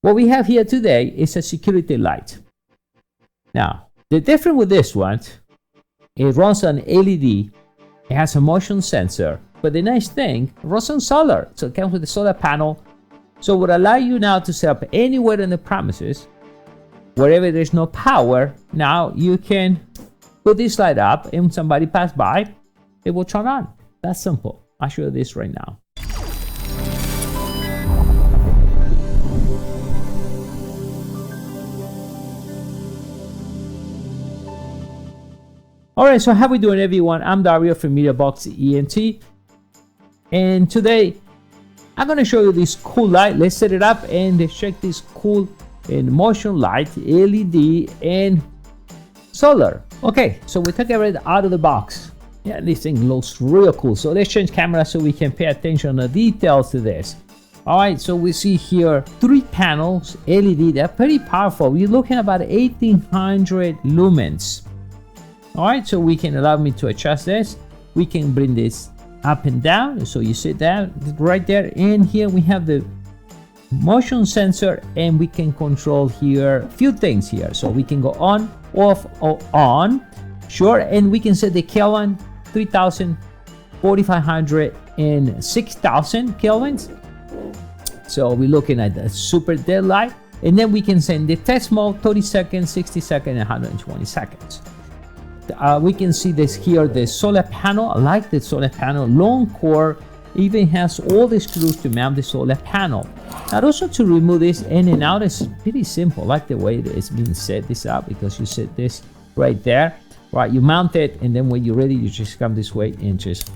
What we have here today is a security light. Now, the difference with this one, it runs on LED, it has a motion sensor, but the nice thing, it runs on solar, so it comes with a solar panel, so it would allow you now to set up anywhere in the premises, wherever there's no power. Now you can put this light up, and when somebody pass by, it will turn on. That's simple. I'll show you this right now. Alright, so how we doing, everyone? I'm Dario from MEDIABOXENT, and today I'm going to show you this cool light. Let's set it up and check this cool in motion light, LED and solar. Okay, so we took everything out of the box. Yeah, this thing looks real cool. So let's change camera so we can pay attention to the details to this. Alright, so we see here 3 panels, LED. They're pretty powerful. We're looking at about 1800 lumens. Alright, so we can allow me to adjust this. We can bring this up and down. So you see that right there. And here we have the motion sensor, and we can control here a few things here. So we can go on, off, or on. Sure, and we can set the Kelvin 3000, 4500, and 6000 kelvins. So we're looking at the super dead light. And then we can send the test mode 30 seconds, 60 seconds, and 120 seconds. We can see this here, the solar panel. I like the solar panel, long core, even has all the screws to mount the solar panel. Now also to remove this in and out is pretty simple. I like the way it's being set this up, because you set this right there, right? You mount it, and then when you're ready, you just come this way and just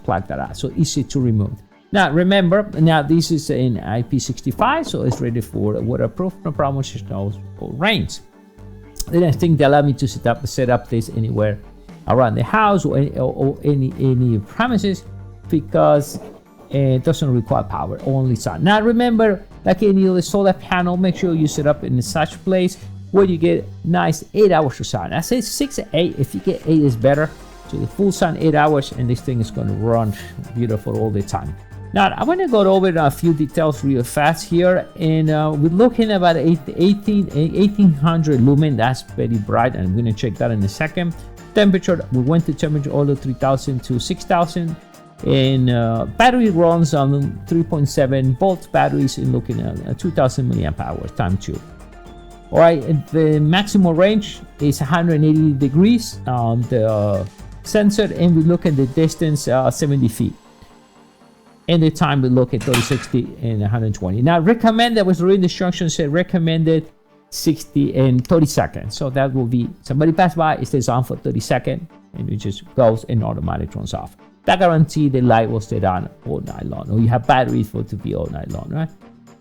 plug that out. So easy to remove. Now remember, now this is in IP65, so it's ready for waterproof, no problem with snow or rains. The next thing, they allow me to set up this anywhere around the house or any premises, because it doesn't require power, only sun. Now remember, like any other solar panel, make sure you set up in such place where you get nice 8 hours of sun. I say 6 to 8. If you get 8 is better. So the full sun 8 hours, and this thing is going to run beautiful all the time. Now I'm going to go over a few details real fast here, and we're looking at about 1800 lumen. That's very bright, and I'm going to check that in a second. Temperature, we went to temperature all the 3000 to 6000, and battery runs on 3.7 volt batteries, and looking at 2000 milliamp hours times 2. All right, and the maximum range is 180 degrees on the sensor, and we look at the distance 70 feet. And the time we look at 30, 60, and 120. Now recommended, was reading the instructions, said recommended 60 and 30 seconds. So that will be, somebody pass by, it stays on for 30 seconds, and it just goes and automatically turns off. That guarantee the light will stay on all night long, or you have batteries for it to be all night long, right?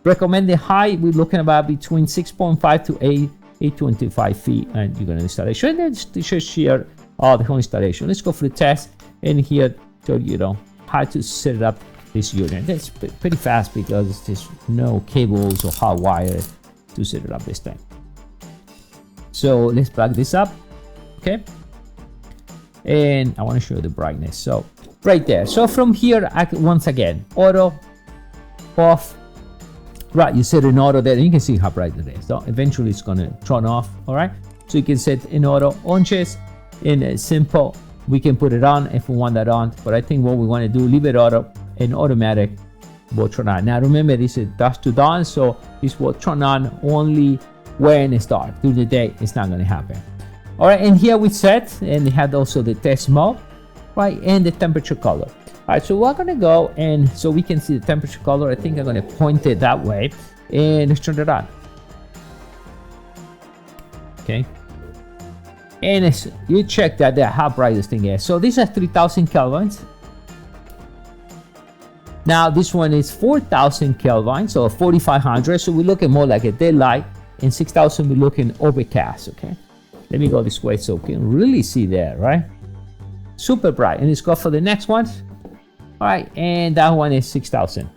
Recommended height, we're looking about between 6.5 to 825 feet, and you're gonna installation. And then just share all the whole installation. Let's go for the test, and here tell you how to set it up. This unit, that's pretty fast, because there's no cables or hot wire to set it up this thing. So let's plug this up, okay? And I want to show you the brightness. So right there. So from here, I can, once again, auto, off. Right, you set in auto there, and you can see how bright it is. So eventually it's going to turn off. All right. So you can set in auto on chest, in simple. We can put it on if we want that on, but I think what we want to do, leave it auto, and automatic will turn on. Now remember, this is dusk to dawn, so this will turn on only when it's dark. During the day, it's not going to happen. All right, and here we set, and we had also the test mode, right, and the temperature color. All right, so we're going to go, and so we can see the temperature color. I think I'm going to point it that way, and let's turn it on. Okay. And it's, you check that there, how bright this thing is. So these are 3000 kelvins. Now this one is 4000 kelvin, so 4500. So we're looking more like a daylight, and 6000 we're looking overcast. Okay, let me go this way so we can really see that, right? Super bright. And let's go for the next one. All right, and that one is 6000.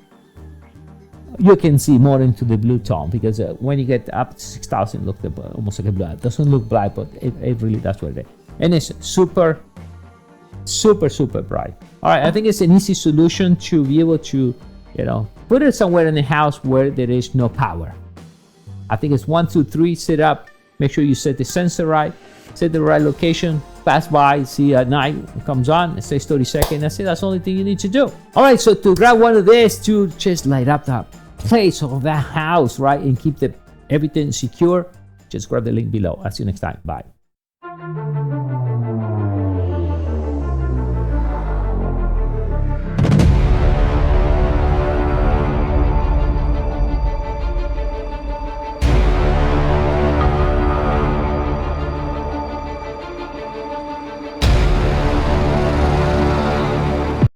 You can see more into the blue tone, because when you get up to 6000, look almost like a black. It doesn't look black, but it really does what it is. And it's super bright. All right, I think it's an easy solution to be able to, put it somewhere in the house where there is no power. I think it's 1, 2, 3, set up. Make sure you set the sensor right, set the right location, pass by, see at night, it comes on, it stays 30 seconds, that's it, that's the only thing you need to do. All right, so to grab one of these to just light up the place of that house, right, and keep everything secure, just grab the link below. I'll see you next time, bye.